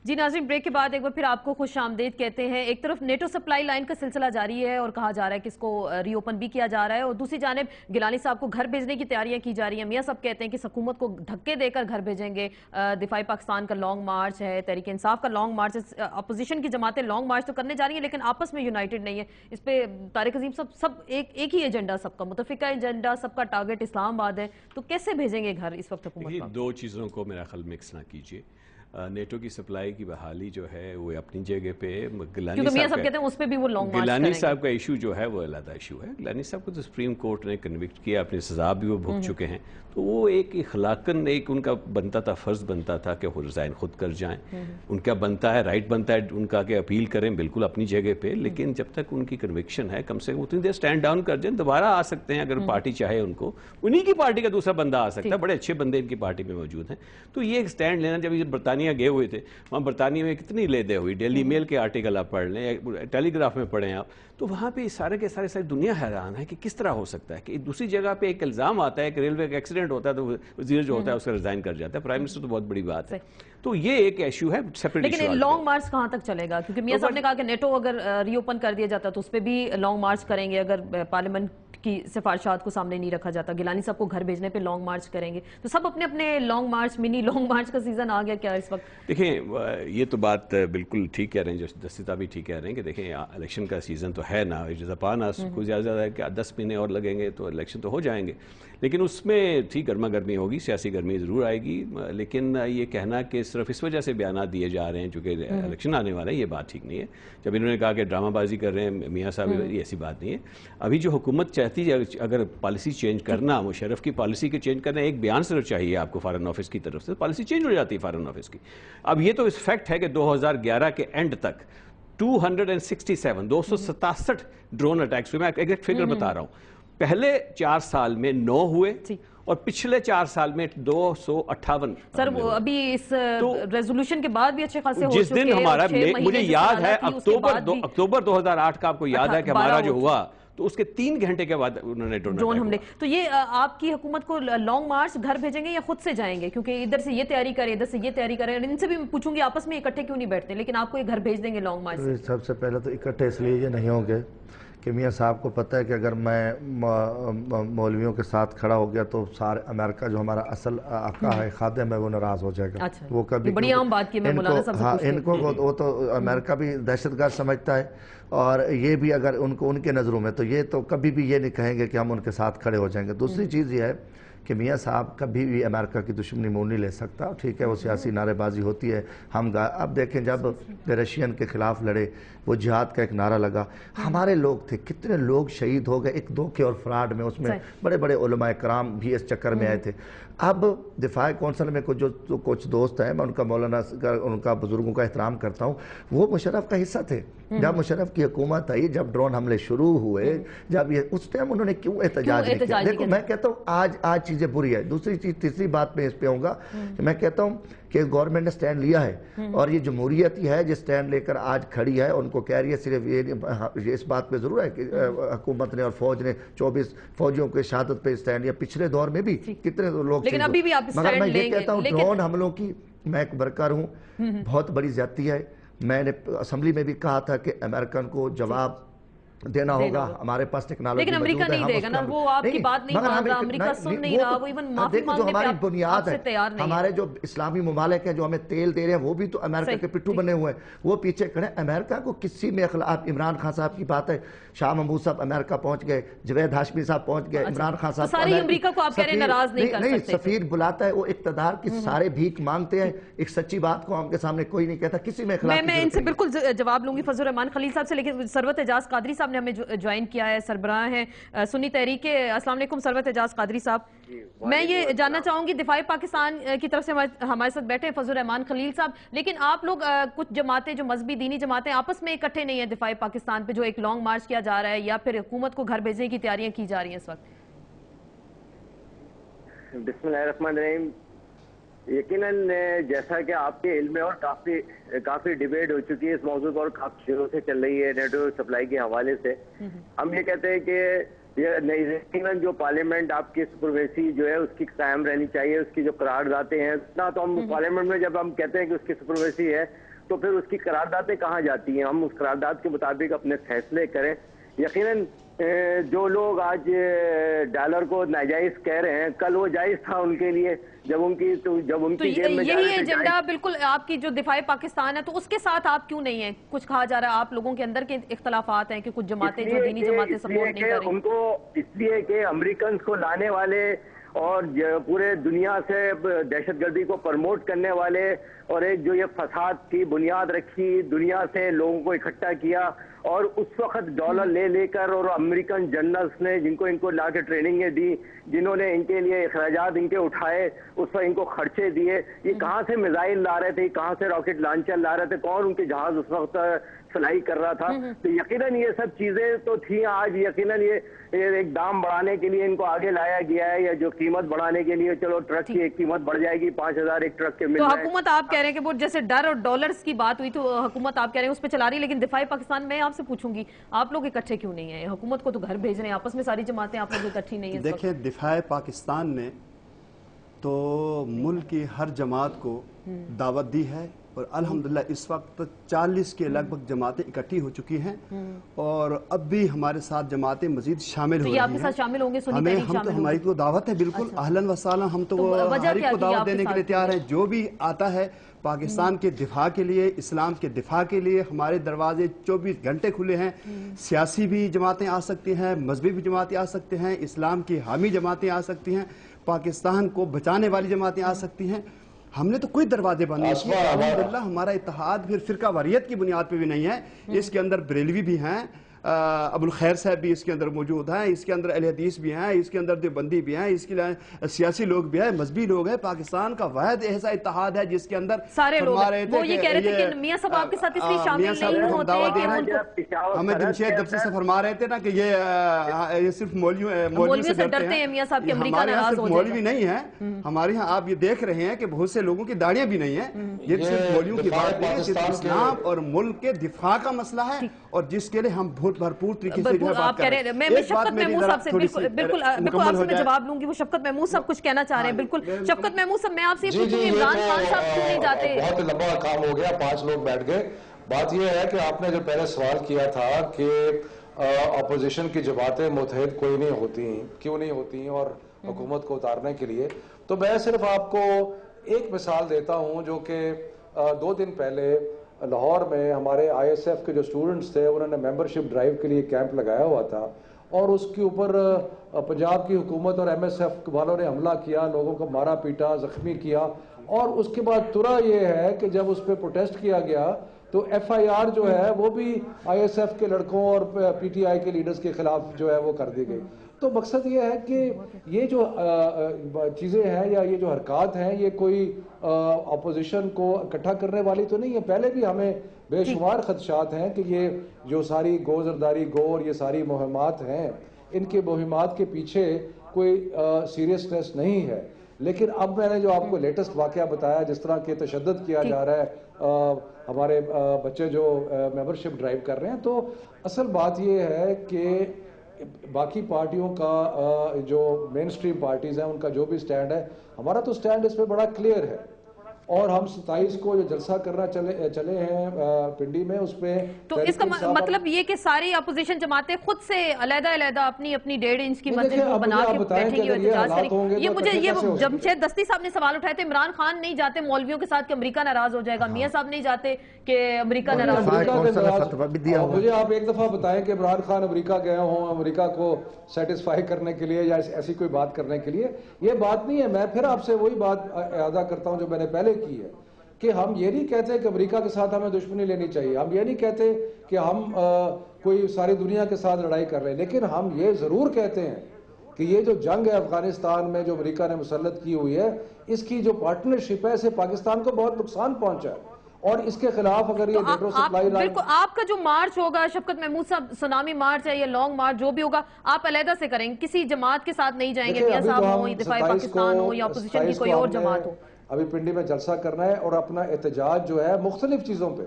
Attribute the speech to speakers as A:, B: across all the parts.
A: جی ناظرین، بریک کے بعد ایک بار پھر آپ کو خوش آمدید کہتے ہیں۔ ایک طرف نیٹو سپلائی لائن کا سلسلہ جاری ہے اور کہا جا رہا ہے کہ اس کو ری اوپن بھی کیا جا رہا ہے، اور دوسری جانب گیلانی صاحب کو گھر بھیجنے کی تیاریاں کی جا رہی ہیں۔ میاں صاحب کہتے ہیں کہ حکومت کو دھکے دے کر گھر بھیجیں گے۔ دفاعی پاکستان کا لانگ مارچ ہے، تحریک انصاف کا لانگ مارچ ہے، اپوزیشن کی جماعتیں لانگ مارچ تو کرنے جا رہی ہیں لیکن آپس میں یونائٹڈ نہیں ہے۔ اس پہ طارق عظیم صاحب، سب ایک ہی ایجنڈا، سب کا متفقہ ایجنڈا، سب کا ٹارگٹ اسلام آباد ہے، تو کیسے بھیجیں گے گھر اس وقت حکومت کو؟
B: دو چیزوں کو میرا خیال مکس نہ کیجیے۔ نیٹو کی سپلائی کی بحالی جو ہے وہ اپنی جگہ پہ،
A: میاں صاحب کہتے ہیں اس پہ بھی وہ لانگ مارچ کریں گے۔
B: گیلانی صاحب کا ایشو جو ہے وہ علیحدہ ایشو ہے۔ گیلانی صاحب کو تو سپریم کورٹ نے کنوکٹ کیا، اپنی سزا بھی وہ بھگ چکے ہیں، تو وہ ایک اخلاقاً ایک ان کا بنتا تھا، فرض بنتا تھا کہ وہ ریزائن خود کر جائیں۔ ان کا بنتا ہے، رائٹ بنتا ہے ان کا کہ اپیل کریں بالکل اپنی جگہ پہ، لیکن جب تک ان کی کنوکشن ہے کم سے کم اتنی دیر سٹینڈ ڈاؤن کر جائیں، دوبارہ آ سکتے ہیں اگر پارٹی چاہے ان کو، انہی کی پارٹی کا دوسرا بندہ آ سکتا ہے، بڑے اچھے بندے ان کی پارٹی میں موجود ہیں۔ تو یہ ایک سٹینڈ لینا، جب یہ برطانیہ گئے ہوئے تھے، وہاں برطانیہ میں کتنی لے دے ہوئی، ڈیلی میل کے آرٹیکل آپ پڑھ لیں، ٹیلی گراف میں پڑھیں آپ، تو وہاں پہ سارے کے سارے دنیا حیران ہے کہ کس طرح ہو سکتا ہے کہ دوسری جگہ پہ ایک الزام آتا ہے کہ ریلوے کا ایکسیڈنٹ ہوتا ہے تو وزیر جو ہوتا ہے اس کا ریزائن کر جاتا ہے، پرائم منسٹر تو بہت بڑی بات ہے۔ تو یہ ایک ایشو ہے، سیپریٹ ایشو۔
A: لیکن لانگ مارچ کہاں تک چلے گا؟ کیونکہ میاں صاحب نے کہا کہ نیٹو اگر ری اوپن کر دیا جاتا تو اس پہ بھی لانگ مارچ کریں گے، اگر پارلیمنٹ کی سفارشات کو سامنے نہیں رکھا جاتا۔ گیلانی صاحب کو گھر بھیجنے پہ لانگ مارچ کریں گے، تو سب اپنے اپنے لانگ مارچ، منی لانگ مارچ کا سیزن آ گیا کیا اس وقت؟
B: دیکھیں یہ تو بات بالکل ٹھیک کہہ رہے ہیں، جو دستیتا بھی ٹھیک کہہ رہے ہیں کہ دیکھیں الیکشن کا سیزن تو ہے نا، جزاپانا کوئی زیادہ ہے کہ 10 مہینے اور لگیں گے تو الیکشن تو ہو جائیں گے، لیکن اس میں ٹھیک گرما گرمی ہوگی، سیاسی گرمی ضرور آئے گی، لیکن یہ کہنا کہ صرف اس وجہ سے بیانات دیے جا رہے ہیں چونکہ الیکشن آنے والا ہے، یہ بات ٹھیک نہیں ہے۔ جب انہوں نے کہا کہ ڈرامہ بازی کر رہے ہیں میاں صاحب، یہ ایسی بات نہیں ہے۔ ابھی جو حکومت چاہتی ہے اگر پالیسی چینج کرنا، مشرف کی پالیسی کے چینج کرنا، ایک بیان صرف چاہیے آپ کو فارن آفس کی طرف سے، پالیسی چینج ہو جاتی ہے فارن آفس کی۔ اب یہ تو اس فیکٹ ہے کہ 2011 کے اینڈ تک 267 ڈرون اٹیکس ہوئے، میں ایگزیکٹ فگر بتا رہا ہوں، پہلے 4 سال میں 9 ہوئے اور پچھلے 4 سال میں 258۔
A: سر وہ ابھی اس ریزولوشن کے بعد بھی اچھے خاصے ہو چکے ہیں۔
B: جس دن ہمارا، مجھے یاد ہے اکتوبر 2008 کا، آپ کو یاد ہے کہ ہمارا جو ہوا تو اس کے 3 گھنٹے کے بعد انہوں نے
A: ڈرون حملے۔ تو یہ آپ کی حکومت کو لانگ مارچ گھر بھیجیں گے یا خود سے جائیں گے؟ کیونکہ ادھر سے یہ تیاری کریں، ادھر سے یہ تیاری کریں، ان سے بھی پوچھوں گی آپس میں اکٹھے کیوں نہیں بیٹھتے، لیکن آپ کو یہ گھر بھیج دیں گے لانگ مارچ سے؟
C: سب سے پہلے تو اکٹھے اس لیے یہ نہیں ہوں گے کہ میاں صاحب کو پتہ ہے کہ اگر میں مولویوں کے ساتھ کھڑا ہو گیا تو سارے امریکہ جو ہمارا اصل آقا ہے، خادم ہے، وہ ناراض ہو جائے گا۔ وہ کبھی
A: بڑی عام بات کی، میں مولانا صاحب سے پوچھتی ہوں۔
C: ان کو وہ تو امریکہ بھی دہشت گرد سمجھتا ہے، اور یہ بھی اگر ان کے نظروں میں، تو یہ تو کبھی بھی یہ نہیں کہیں گے کہ ہم ان کے ساتھ کھڑے ہو جائیں گے۔ دوسری چیز یہ ہے کہ میاں صاحب کبھی بھی امریکہ کی دشمنی مول نہیں لے سکتا، ٹھیک ہے وہ سیاسی نعرے بازی ہوتی ہے، اب دیکھیں جب رشین کے خلاف لڑے، وہ جہاد کا ایک نعرہ لگا، ہمارے لوگ تھے، کتنے لوگ شہید ہو گئے ایک دھوکے اور فراڈ میں، اس میں بڑے بڑے علماء کرام بھی اس چکر میں آئے تھے۔ اب دفاع کونسل میں کچھ دوست ہیں، میں ان کا مولانا ان کا بزرگوں کا احترام کرتا ہوں، وہ مشرف کا حصہ تھے جب مشرف کی حکومت آئی، جب ڈرون حملے شروع ہوئے، جب یہ اس ٹائم انہوں نے کیوں احتجاج نہیں کیا؟ دیکھو میں کہتا ہوں آج چیزیں بری ہے۔ دوسری چیز، تیسری بات میں اس پہ ہوں گا کہ میں کہتا ہوں کہ گورنمنٹ نے سٹینڈ لیا ہے، اور یہ جمہوریت ہی ہے جو سٹینڈ لے کر آج کھڑی ہے، ان کو کہہ رہی ہے صرف یہ اس بات پہ ضرور ہے کہ حکومت نے اور فوج نے 24 فوجیوں کے شہادت پہ سٹینڈ لیا، پچھلے دور میں بھی کتنے لوگ، مگر میں یہ کہتا ہوں ڈرون حملوں کی میں ایک برکر ہوں، بہت بڑی زیادتی ہے۔ میں نے اسمبلی میں بھی کہا تھا کہ امریکن کو جواب دینا ہوگا، ہمارے پاس ٹیکنالوجی موجود ہے،
A: لیکن امریکہ نہیں دے گا نا، وہ آپ کی بات نہیں مان رہا، امریکہ سن نہیں رہا، وہ ایون معافی مانگنے پہ آپ سے تیار نہیں ہے۔
C: ہمارے جو اسلامی ممالک ہیں جو ہمیں تیل دے رہے ہیں، وہ بھی تو امریکہ کے پٹھو بنے ہوئے ہیں، وہ پیچھے کھڑے ہیں۔ امریکہ کو کسی میں اخلاق، عمران خان صاحب کی بات ہے، شاہ محمود صاحب امریکہ پہنچ گئے، جوید ہاشمی صاحب پہنچ گئے، عمران خان صاحب،
A: ساری امریکہ کو آپ کہہ رہے ہیں ناراض نہیں کر سکتے؟
C: نہیں، سفیر بلاتا ہے، وہ اقتدار کی سارے بھیک مانگتے ہیں، ایک سچی بات کو ہم کے سامنے کوئی نہیں کہتا، کسی میں اخلاق۔
A: میں ان سے بالکل جواب لوں گی فضل الرحمان خلیل صاحب سے، لیکن ثروت اعجاز قادری صاحب نے ہمیں جوائن کیا ہے، سربراہ ہیں سنی تحریک کے۔ السلام علیکم ثروت اعجاز قادری صاحب، میں یہ جاننا چاہوں گی، دفاعی پاکستان کی طرف سے ہمارے ساتھ بیٹھے ہیں فضل الرحمان خلیل صاحب، لیکن آپ لوگ کچھ جماعتیں جو مذہبی دینی جماعتیں آپس میں اکٹھے نہیں ہیں دفاعی پاکستان پہ، جو ایک لانگ مارچ کیا جا رہا ہے یا پھر حکومت کو گھر بھیجنے کی تیاریاں کی جا رہی ہیں اس وقت؟
D: بسم اللہ الرحمن الرحیم۔ یقیناً جیسا کہ آپ کے علم میں اور کافی ڈیبیٹ ہو چکی ہے اس موضوع پر، اور کافی شروع سے چل رہی ہے نیٹو سپلائی کے حوالے سے، ہم یہ کہتے ہیں کہ یقیناً جو پارلیمنٹ آپ کی سپرویسی جو ہے اس کی قائم رہنی چاہیے، اس کی جو قراردادیں ہیں، اتنا تو ہم پارلیمنٹ میں جب ہم کہتے ہیں کہ اس کی سپرویسی ہے تو پھر اس کی قراردادیں کہاں جاتی ہیں؟ ہم اس قرارداد کے مطابق اپنے فیصلے کریں. یقیناً جو لوگ آج ڈالر کو ناجائز کہہ رہے ہیں، کل وہ جائز تھا ان کے لیے جب ان کی جیب میں
A: یہی ایجنڈا بالکل آپ کی جو دفاع پاکستان ہے، تو اس کے ساتھ آپ کیوں نہیں ہیں؟ کچھ کہا جا رہا ہے آپ لوگوں کے اندر کے اختلافات ہیں کہ کچھ جماعتیں جو دینی جماعتیں سپورٹ نہیں کر رہی.
D: ان کو اس لیے کہ امریکنز کو لانے والے اور پورے دنیا سے دہشت گردی کو پرموٹ کرنے والے اور ایک جو یہ فساد کی بنیاد رکھی، دنیا سے لوگوں کو اکٹھا کیا اور اس وقت ڈالر لے کر، اور امریکن جنرلز نے جن کو ان کو لا کے ٹریننگیں دی، جنہوں نے ان کے لیے اخراجات ان کے اٹھائے، اس وقت ان کو خرچے دیے، یہ کہاں سے میزائل لا رہے تھے، کہاں سے راکٹ لانچر لا رہے تھے، کون ان کے جہاز اس وقت فلائی کر رہا تھا. تو یقیناً یہ سب چیزیں تو تھیں. آج یقیناً یہ ایک دام بڑھانے کے لیے ان کو آگے لایا گیا ہے، یا جو قیمت بڑھانے کے لیے چلو ٹرک کی ایک قیمت بڑھ جائے گی، 5,000 ایک ٹرک کے مل
A: تو
D: رہے ہیں.
A: حکومت آپ کہہ رہے ہیں کہ وہ جیسے ڈر اور ڈالرز کی بات ہوئی تو حکومت آپ کہہ رہے ہیں اس پہ چلا رہی ہے، لیکن دفاع پاکستان میں آپ سے پوچھوں گی آپ لوگ اکٹھے کیوں نہیں ہیں؟ حکومت کو تو گھر بھیج رہے ہیں، آپس میں ساری جماعتیں، آپ لوگ اکٹھی نہیں ہیں.
E: دیکھیں دفاع پاکستان نے تو ملک کی ہر جماعت کو دعوت دی ہے، اور الحمدللہ اس وقت 40 کے لگ بھگ جماعتیں اکٹھی ہو چکی ہیں، اور اب بھی ہمارے ساتھ جماعتیں مزید شامل ہو رہی ہیں.
A: آپ کے ساتھ شامل ہوں گے؟
E: ہماری تو دعوت ہے بالکل، اہلاً و سہلاً. ہم تو ہر ایک کو دعوت دینے کے لیے تیار ہیں. جو بھی آتا ہے پاکستان کے دفاع کے لیے، اسلام کے دفاع کے لیے، ہمارے دروازے 24 گھنٹے کھلے ہیں. سیاسی بھی جماعتیں آ سکتی ہیں، مذہبی بھی جماعتیں آ سکتے ہیں، اسلام کی حامی جماعتیں آ سکتی ہیں، پاکستان کو بچانے والی جماعتیں آ سکتی ہیں. ہم نے تو کوئی دروازے بند نہیں کیے. الحمدللہ ہمارا اتحاد پھر فرقہ واریت کی بنیاد پہ بھی نہیں ہے. اس کے اندر بریلوی بھی ہیں، ابو الخیر صاحب بھی اس کے اندر موجود ہیں، اس کے اندر اہل حدیث بھی ہیں، اس کے اندر دیوبندی بھی ہیں، اس کے سیاسی لوگ بھی ہیں، مذہبی لوگ ہیں. پاکستان کا واحد ایسا اتحاد ہے جس کے اندر
A: سارے لوگ وہ یہ کہہ رہے تھے کہ میاں صاحب آپ کے ساتھ اس لیے شامل نہیں ہوتے کہ
E: ہمیں جمشید دبسی سے فرما رہے تھے نا کہ یہ صرف مولویوں سے ڈرتے ہیں.
A: میاں صاحب کہ امریکہ ناراض ہو جائے گا.
E: مولوی نہیں ہے ہمارے ہاں، آپ یہ دیکھ رہے ہیں کہ بہت سے لوگوں کی داڑیاں بھی نہیں ہیں. یہ صرف مولویوں کی بات نہیں ہے، صرف اسلام اور ملک کے دفاع کا مسئلہ ہے، اور جس کے لیے ہم بہت بھرپور طریقے سے
A: آپ کہہ رہے ہیں. میں شفقت محمود صاحب سے بالکل آپ سے میں جواب لوں گی. وہ شفقت محمود صاحب کچھ کہنا چاہ رہے ہیں. بالکل شفقت محمود صاحب، میں آپ سے یہ پوچھوں گی عمران خان صاحب کیوں نہیں جاتے؟
F: بہت لمبا کام ہو گیا، 5 لوگ بیٹھ گئے. بات یہ ہے کہ آپ نے جو پہلے سوال کیا تھا کہ اپوزیشن کی جماعتیں متحد کوئی نہیں ہوتی، کیوں نہیں ہوتی اور حکومت کو اتارنے کے لیے، تو میں صرف آپ کو ایک مثال دیتا ہوں جو کہ 2 دن پہلے لاہور میں ہمارے آئی ایس ایف کے جو سٹوڈنٹس تھے، انہوں نے ممبرشپ ڈرائیو کے لیے کیمپ لگایا ہوا تھا، اور اس کے اوپر پنجاب کی حکومت اور ایم ایس ایف والوں نے حملہ کیا، لوگوں کو مارا پیٹا، زخمی کیا. اور اس کے بعد ترا یہ ہے کہ جب اس پہ پروٹیسٹ کیا گیا تو ایف آئی آر جو ہے وہ بھی آئی ایس ایف کے لڑکوں اور پی ٹی آئی کے لیڈرز کے خلاف جو ہے وہ کر دی گئی. تو مقصد یہ ہے کہ یہ جو چیزیں ہیں یا یہ جو حرکات ہیں، یہ کوئی اپوزیشن کو اکٹھا کرنے والی تو نہیں ہے. پہلے بھی ہمیں بے شمار خدشات ہیں کہ یہ جو ساری گو زرداری گو اور یہ ساری مہمات ہیں، ان کے مہمات کے پیچھے کوئی سیریسنس نہیں ہے. لیکن اب میں نے جو آپ کو لیٹسٹ واقعہ بتایا، جس طرح کے تشدد کیا جا رہا ہے، ہمارے بچے جو ممبرشپ ڈرائیو کر رہے ہیں، تو اصل بات یہ ہے کہ باقی پارٹیوں کا جو مین سٹریم پارٹیز ہیں ان کا جو بھی سٹینڈ ہے، ہمارا تو سٹینڈ اس پہ بڑا کلیئر ہے. اور ہم 27 کو جو جلسہ کرنا چلے ہیں پنڈی میں، اس پہ
A: تو اس کا مطلب یہ کہ ساری اپوزیشن جماعتیں خود سے علیحدہ اپنی 1.5 انچ کی مسجد کو بنا کے بیٹھیں گی اور احتجاج کریں گی. یہ جمشید دستی صاحب نے سوال اٹھائے تھے، عمران خان نہیں جاتے مولویوں کے ساتھ کہ امریکہ ناراض ہو جائے گا، میاں صاحب نہیں جاتے کہ امریکہ ناراض ہو جائے گا.
F: مجھے آپ ایک دفعہ بتائیں کہ عمران خان امریکہ گئے ہوں امریکہ کو سیٹسفائی کرنے کے لیے یا ایسی کوئی بات کرنے کے لیے. یہ بات نہیں ہے. میں پھر آپ سے وہی بات اعادہ کرتا ہوں جو میں نے پہلے کی ہے کہ ہم یہ نہیں کہتے کہ امریکہ کے ساتھ ہمیں دشمنی لینی چاہیے، ہم یہ نہیں کہتے کہ ہم کوئی ساری دنیا کے ساتھ لڑائی کر رہے ہیں، لیکن ہم یہ ضرور کہتے ہیں کہ یہ جو جنگ ہے افغانستان میں جو امریکہ نے مسلط کی ہوئی ہے، اس کی جو پارٹنرشپ ہے، اسے پاکستان کو بہت نقصان پہنچا ہے، اور اس کے خلاف اگر یہ نیٹو سپلائی لائن،
A: بالکل آپ کا جو مارچ ہوگا شفقت محمود صاحب، سونامی مارچ ہے یا لانگ مارچ جو بھی ہوگا، آپ علیحدہ سے کریں گے، کسی جماعت کے ساتھ نہیں جائیں گے، میاں صاحب ہوں یا دفاع پاکستان ہو یا اپوزیشن کی کوئی اور جماعت ہو.
F: ابھی پنڈی میں جلسہ کرنا ہے اور اپنا احتجاج جو ہے مختلف چیزوں پہ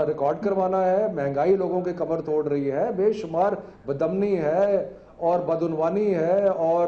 F: ریکارڈ کروانا ہے. مہنگائی لوگوں کے کمر توڑ رہی ہے، بے شمار بدامنی ہے اور بدعنوانی ہے اور